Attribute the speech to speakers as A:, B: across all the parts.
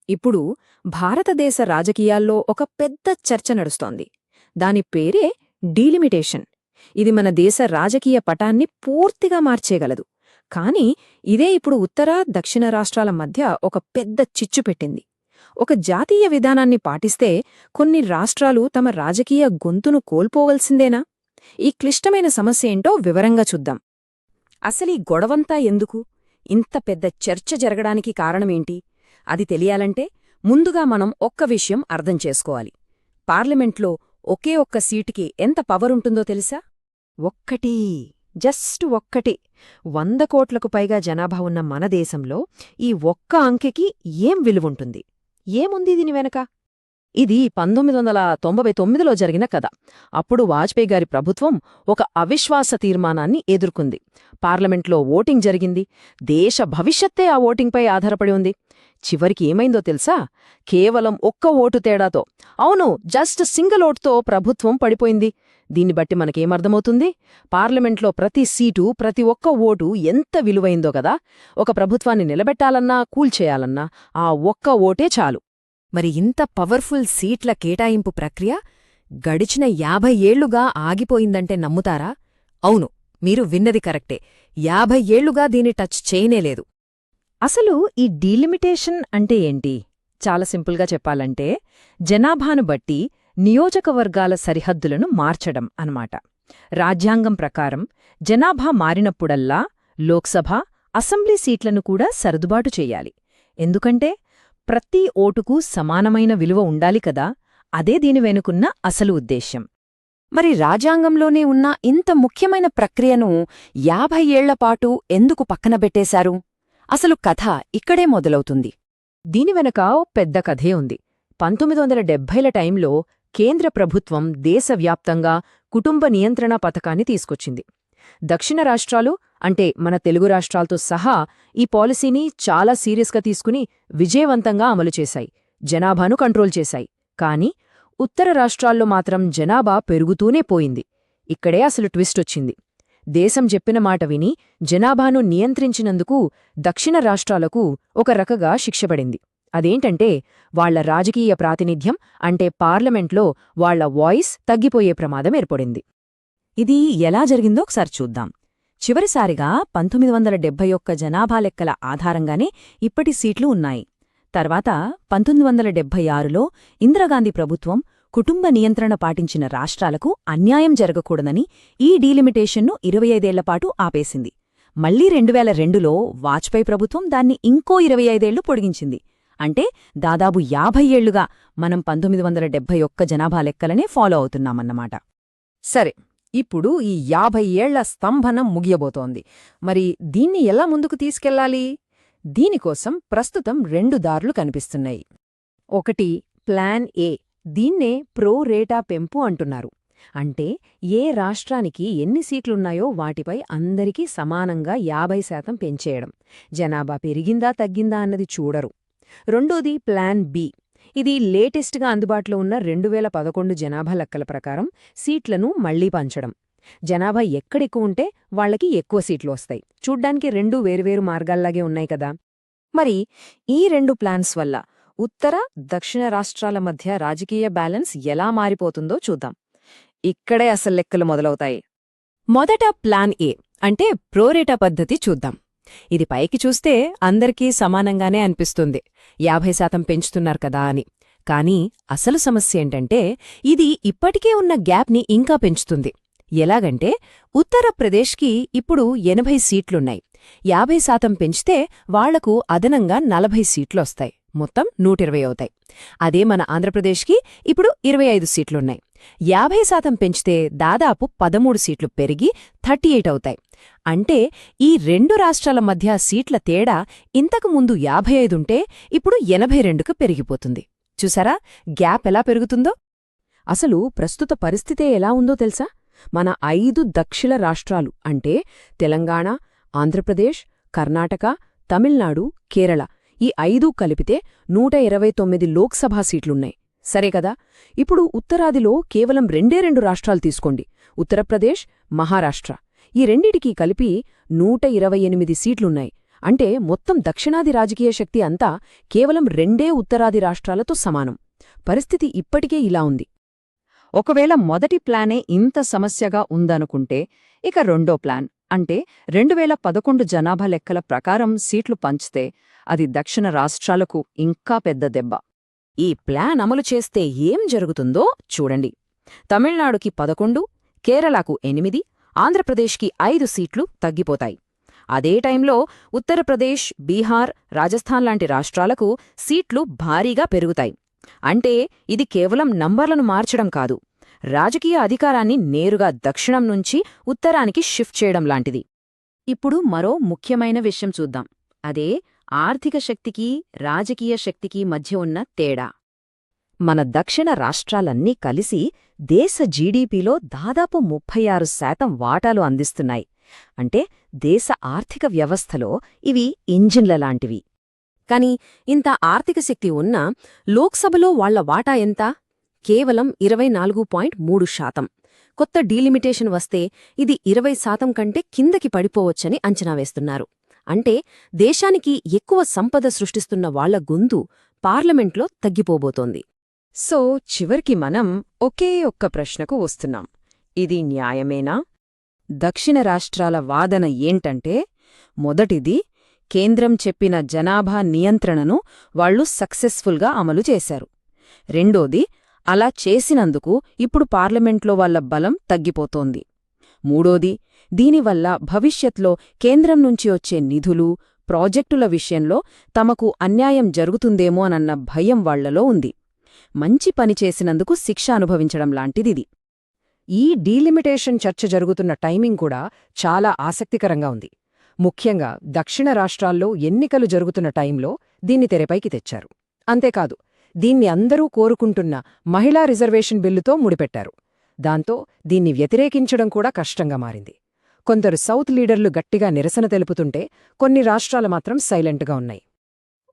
A: ఇప్పుడు భారతదేశ రాజకీయాల్లో ఒక పెద్ద చర్చ నడుస్తోంది. దాని పేరే డీలిమిటేషన్. ఇది మన దేశ రాజకీయ పటాన్ని పూర్తిగా మార్చేయగలదు. కానీ ఇదే ఇప్పుడు ఉత్తర దక్షిణ రాష్ట్రాల మధ్య ఒక పెద్ద చిచ్చు పెట్టింది. ఒక జాతీయ విధానాన్ని పాటిస్తే కొన్ని రాష్ట్రాలు తమ రాజకీయ గొంతును కోల్పోవలసిందేనా? ఈ క్లిష్టమైన సమస్య ఏంటో వివరంగా చూద్దాం. అసలీ గొడవంతా ఎందుకు? ఇంత పెద్ద చర్చ జరగడానికి కారణమేంటి? అది తెలియాలంటే ముందుగా మనం ఒక్క విషయం అర్థం చేసుకోవాలి. పార్లమెంట్లో ఒకే ఒక్క సీటుకి ఎంత పవరుంటుందో తెలుసా? ఒక్కటి, జస్ట్ ఒక్కటి. 100 కోట్లకు పైగా జనాభా ఉన్న మన దేశంలో ఈ ఒక్క అంకెకి ఏం విలువుంటుంది? ఏముంది దీని వెనక? ఇది 1999లో జరిగిన కథ. అప్పుడు వాజ్పేయి గారి ప్రభుత్వం ఒక అవిశ్వాస తీర్మానాన్ని ఎదుర్కొంది. పార్లమెంట్లో ఓటింగ్ జరిగింది. దేశ భవిష్యత్తే ఆ ఓటింగ్పై ఆధారపడి ఉంది. చివరికి ఏమైందో తెలుసా? కేవలం ఒక్క ఓటు తేడాతో, అవును, జస్ట్ సింగిల్ ఓటుతో ప్రభుత్వం పడిపోయింది. దీన్ని బట్టి మనకేమర్థమవుతుంది? పార్లమెంట్లో ప్రతి సీటు, ప్రతి ఒక్క ఓటు ఎంత విలువైందో కదా! ఒక ప్రభుత్వాన్ని నిలబెట్టాలన్నా, కూల్చేయాలన్నా ఆ ఒక్క ఓటే చాలు. మరి ఇంత పవర్ఫుల్ సీట్ల కేటాయింపు ప్రక్రియ గడిచిన 50 ఏళ్లుగా ఆగిపోయిందంటే నమ్ముతారా? అవును, మీరు విన్నది కరెక్టే. 50 ఏళ్లుగా దీన్ని టచ్ చేయనేలేదు. అసలు ఈ డీలిమిటేషన్ అంటే ఏంటి? చాలా సింపుల్గా చెప్పాలంటే జనాభాను బట్టి నియోజకవర్గాల సరిహద్దులను మార్చడం అన్నమాట. రాజ్యాంగం ప్రకారం జనాభా మారినప్పుడల్లా లోక్సభ, అసెంబ్లీ సీట్లను కూడా సర్దుబాటు చెయ్యాలి. ఎందుకంటే ప్రతి ఓటుకు సమానమైన విలువ ఉండాలి కదా! అదే దీని వెనుకున్న అసలు ఉద్దేశ్యం. మరి రాజ్యాంగంలోనే ఉన్న ఇంత ముఖ్యమైన ప్రక్రియను 50 ఏళ్లపాటు ఎందుకు పక్కనబెట్టేశారు? అసలు కథ ఇక్కడే మొదలవుతుంది. దీని వెనక పెద్ద కథే ఉంది. 1970ల టైంలో కేంద్ర ప్రభుత్వం దేశవ్యాప్తంగా కుటుంబ నియంత్రణ పథకాన్ని తీసుకొచ్చింది. దక్షిణ రాష్ట్రాలు, అంటే మన తెలుగు రాష్ట్రాలతో సహా, ఈ పాలసీని చాలా సీరియస్గా తీసుకుని విజయవంతంగా అమలు చేశాయి. జనాభాను కంట్రోల్ చేశాయి. కానీ ఉత్తర రాష్ట్రాల్లో మాత్రం జనాభా పెరుగుతూనే పోయింది. ఇక్కడే అసలు ట్విస్టొచ్చింది. దేశం చెప్పిన మాట విని జనాభాను నియంత్రించినందుకు దక్షిణ రాష్ట్రాలకు ఒక రకగా శిక్షపడింది. అదేంటంటే వాళ్ల రాజకీయ ప్రాతినిధ్యం, అంటే పార్లమెంట్లో వాళ్ల వాయిస్ తగ్గిపోయే ప్రమాదం ఏర్పడింది. ఇది ఎలా జరిగిందో ఒకసారి చూద్దాం. చివరిసారిగా 1971 జనాభా లెక్కల ఆధారంగానే ఇప్పటి సీట్లు ఉన్నాయి. తర్వాత 1976లో ఇందిరాగాంధీ ప్రభుత్వం కుటుంబ నియంత్రణ పాటించిన రాష్ట్రాలకు అన్యాయం జరగకూడదని ఈ డీలిమిటేషన్ను 25 ఏళ్లపాటు ఆపేసింది. మళ్లీ 2002లో వాజ్పేయి ప్రభుత్వం దాన్ని ఇంకో 25 ఏళ్లు పొడిగించింది. అంటే దాదాపు 50 ఏళ్లుగా మనం 1971 జనాభా లెక్కలనే ఫాలో అవుతున్నామన్నమాట. సరే, ఇప్పుడు ఈ 50 ఏళ్ల స్తంభనం ముగియబోతోంది. మరి దీన్ని ఎలా ముందుకు తీసుకెళ్లాలి? దీనికోసం ప్రస్తుతం 2 దారులు కనిపిస్తున్నాయి. ఒకటి ప్లాన్ ఏ. దీన్నే ప్రో రేటా పెంపు అంటున్నారు. అంటే ఏ రాష్ట్రానికి ఎన్ని సీట్లున్నాయో వాటిపై అందరికీ సమానంగా 50% పెంచేయడం. జనాభా పెరిగిందా తగ్గిందా అన్నది చూడరు. రెండోది ప్లాన్ బి. ఇది లేటెస్ట్గా అందుబాటులో ఉన్న 2011 జనాభా లెక్కల ప్రకారం సీట్లను మళ్లీ పంచడం. జనాభా ఎక్కడెక్కువ ఉంటే వాళ్లకి ఎక్కువ సీట్లు వస్తాయి. చూడ్డానికి 2 వేర్వేరు మార్గాల్లాగే ఉన్నాయి కదా! మరి ఈ 2 ప్లాన్స్ వల్ల ఉత్తర, దక్షిణ రాష్ట్రాల మధ్య రాజకీయ బ్యాలెన్స్ ఎలా మారిపోతుందో చూద్దాం. ఇక్కడే అసలు లెక్కలు మొదలవుతాయి. మొదట ప్లాన్ ఏ, అంటే ప్రోరేటా పద్ధతి చూద్దాం. ఇది పైకి చూస్తే అందరికీ సమానంగానే అనిపిస్తుంది. 50% పెంచుతున్నారు కదా అని. కానీ అసలు సమస్య ఏంటంటే ఇది ఇప్పటికే ఉన్న గ్యాప్ని ఇంకా పెంచుతుంది. ఎలాగంటే ఉత్తరప్రదేశ్కి ఇప్పుడు 80 సీట్లున్నాయి. 50% పెంచితే వాళ్లకు అదనంగా 40 సీట్లొస్తాయి. మొత్తం 120 అవుతాయి. అదే మన ఆంధ్రప్రదేశ్కి ఇప్పుడు 25 సీట్లున్నాయి. 50% పెంచితే దాదాపు 13 సీట్లు పెరిగి 38 అవుతాయి. అంటే ఈ 2 రాష్ట్రాల మధ్య సీట్ల తేడా ఇంతకుముందు 55 ఉంటే ఇప్పుడు 82కు పెరిగిపోతుంది. చూసారా గ్యాప్ ఎలా పెరుగుతుందో? అసలు ప్రస్తుత పరిస్థితే ఎలా ఉందో తెలుసా? మన 5 దక్షిణ రాష్ట్రాలు, అంటే తెలంగాణ, ఆంధ్రప్రదేశ్, కర్ణాటక, తమిళనాడు, కేరళ, ఈ 5 కలిపితే 129 లోక్సభా సీట్లున్నాయి. సరే కదా! ఇప్పుడు ఉత్తరాదిలో కేవలం 2 రాష్ట్రాలు తీసుకోండి, ఉత్తరప్రదేశ్, మహారాష్ట్ర. ఈ రెండిటికీ కలిపి 128 సీట్లున్నాయి. అంటే మొత్తం దక్షిణాది రాజకీయ శక్తి అంతా కేవలం 2 ఉత్తరాది రాష్ట్రాలతో సమానం. పరిస్థితి ఇప్పటికే ఇలా ఉంది. ఒకవేళ మొదటి ప్లానే ఇంత సమస్యగా ఉందనుకుంటే, ఇక రెండో ప్లాన్ అంటే 2011 జనాభా లెక్కల ప్రకారం సీట్లు పంచితే అది దక్షిణ రాష్ట్రాలకు ఇంకా పెద్ద దెబ్బ. ఈ ప్లాన్ అమలు చేస్తే ఏం జరుగుతుందో చూడండి. తమిళనాడుకి 11, కేరళకు 8, ఆంధ్రప్రదేశ్కి 5 సీట్లు తగ్గిపోతాయి. అదే టైంలో ఉత్తరప్రదేశ్, బీహార్, రాజస్థాన్ లాంటి రాష్ట్రాలకు సీట్లు భారీగా పెరుగుతాయి. అంటే ఇది కేవలం నంబర్లను మార్చడం కాదు, రాజకీయ అధికారాన్ని నేరుగా దక్షిణం నుంచి ఉత్తరానికి షిఫ్ట్ చేయడం లాంటిది. ఇప్పుడు మరో ముఖ్యమైన విషయం చూద్దాం. అదే ఆర్థిక శక్తికి, రాజకీయ శక్తికి మధ్య ఉన్న తేడా. మన దక్షిణ రాష్ట్రాలన్నీ కలిసి దేశ జీడీపీలో దాదాపు 36% వాటాలు అందిస్తున్నాయి. అంటే దేశ ఆర్థిక వ్యవస్థలో ఇవి ఇంజిన్లలాంటివి. కాని ఇంత ఆర్థిక శక్తి ఉన్నా లోక్సభలో వాళ్ల వాటా ఎంత? కేవలం 24.3%. కొత్త డీలిమిటేషన్ వస్తే ఇది 20% కంటే కిందకి పడిపోవచ్చని అంచనా వేస్తున్నారు. అంటే దేశానికి ఎక్కువ సంపద సృష్టిస్తున్న వాళ్ల గొంతు పార్లమెంట్లో తగ్గిపోబోతోంది. సో చివరికి మనం ఒకే ఒక్క ప్రశ్నకు వస్తున్నాం. ఇది న్యాయమేనా? దక్షిణ రాష్ట్రాల వాదన ఏంటంటే, మొదటిది, కేంద్రం చెప్పిన జనాభా నియంత్రణను వాళ్లు సక్సెస్ఫుల్గా అమలు చేశారు. రెండోది, అలా చేసినందుకు ఇప్పుడు పార్లమెంట్లో వాళ్ల బలం తగ్గిపోతోంది. మూడోది, దీనివల్ల భవిష్యత్లో కేంద్రం నుంచి వచ్చే నిధులు, ప్రాజెక్టుల విషయంలో తమకు అన్యాయం జరుగుతుందేమోనన్న భయం వాళ్లలో ఉంది. మంచి పని చేసినందుకు శిక్ష అనుభవించడం లాంటిదిది. ఈ డీలిమిటేషన్ చర్చ జరుగుతున్న టైమింగ్ కూడా చాలా ఆసక్తికరంగా ఉంది. ముఖ్యంగా దక్షిణ రాష్ట్రాల్లో ఎన్నికలు జరుగుతున్న టైంలో దీన్ని తెరపైకి తెచ్చారు. అంతేకాదు, దీన్ని అందరూ కోరుకుంటున్న మహిళా రిజర్వేషన్ బిల్లుతో ముడిపెట్టారు. దాంతో దీన్ని వ్యతిరేకించడం కూడా కష్టంగా మారింది. కొందరు సౌత్ లీడర్లు గట్టిగా నిరసన తెలుపుతుంటే, కొన్ని రాష్ట్రాలు మాత్రం సైలెంట్గా ఉన్నాయి.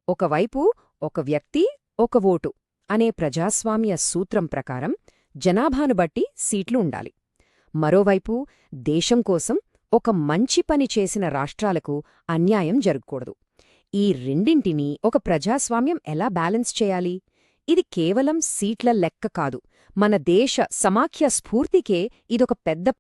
A: ఒకవైపు ఒక వ్యక్తి, ఒక ఓటు అనే ప్రజాస్వామ్య సూత్రం ప్రకారం జనాభాను బట్టి సీట్లు ఉండాలి. మరోవైపు దేశం కోసం ఒక మంచి పని చేసిన రాష్ట్రాలకు అన్యాయం జరగకూడదు. ఈ రెండింటినీ ఒక ప్రజాస్వామ్యం ఎలా బ్యాలెన్స్ చేయాలి? ఇది కేవలం సీట్ల లెక్క కాదు, మన దేశ సమాఖ్య స్ఫూర్తికే ఇదొక పెద్ద